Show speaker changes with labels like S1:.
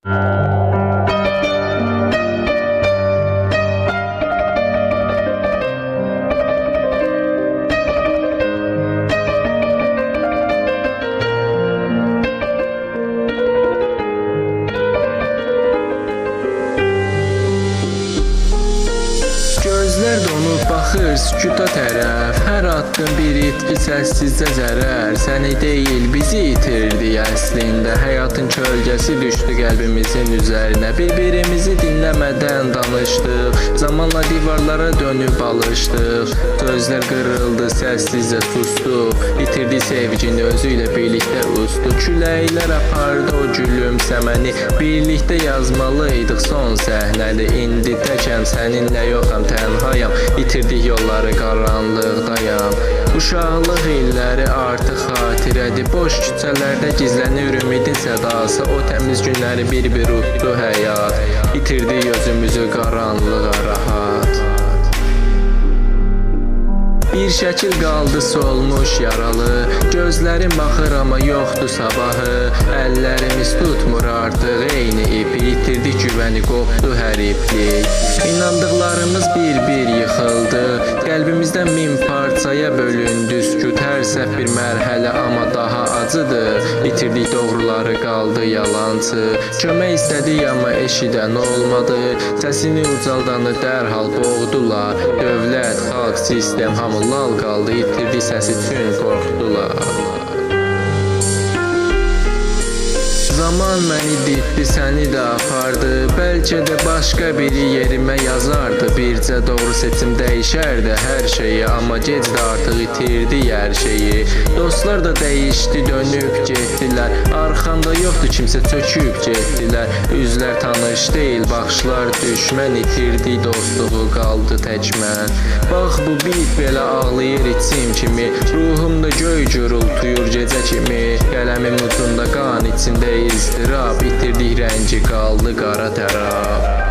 S1: Gözlər donub baxır sükuta tərəf. Hər addım bir itki səssizcə zərər. Səni deyil bizi itirdi əslində. Həyatın kölgəsi düşdü qəlbimizin üzərinə. Bir-birimizi dinləmədən danışdıq. Zamanla divarlara dönüb alışdıq. Sözlər qırıldı, səssizcə sustuq. İtirdi sevgini, özü ilə birlikdə ustuq. Küləklər apardı o gülümsəməni. Birlikdə yazmalıydıq son səhnəni. İndi təkəm səninlə yoxam, tənhayam. İtirdik yolları, qaranlıqdayam. Uşaqlıq illəri artıq xatirədir. Boş küçələrdə gizlənir ümidin sədası. O təmiz günləri bir-bir utdu həyat. İtirdik özümüzü qaranlığa rahat. Bir şəkil qaldı solmuş yaralı. Gözlərim baxır amma yoxdur sabahı. Əllərimiz tutmur artıq eyni ipi. İtirdik güvəni, qopdu hər iplik. İnandıqlarımız bir-bir yıxıldı. Qəlbimizdən min parçaya bölündü. Sükut hər səhv bir mərhələ amma daha acıdır. İtirdik doğruları, qaldı yalançı. Kömək istədik amma eşidən olmadı. Səsini ucaldanı dərhal boğdular. Dövlət, xalq, sistem hamı lal qaldı, itirdi səs üçün qorxdular. Zaman məni ditdi, səni də apardı. Bəlkə də başqa biri yerimə yazardı. Bircə doğru seçim dəyişərdi hər şeyi. Amma gec də artıq itirdi hər şeyi. Dostlar da dəyişdi, dönüb getdilər. Arxamda yoxdur kimsə, çöküb getdilər. Üzlər tanış deyil, baxışlar düşmən. İtirdi dostluğu, qaldı tək mən. Bax bu bit belə ağlayır içim kimi. Ruhumda göy gürültüyür gecə kimi. Qələmim ucunda qan içində izdirab. İtirdik rəngi, qaldı qara tərab.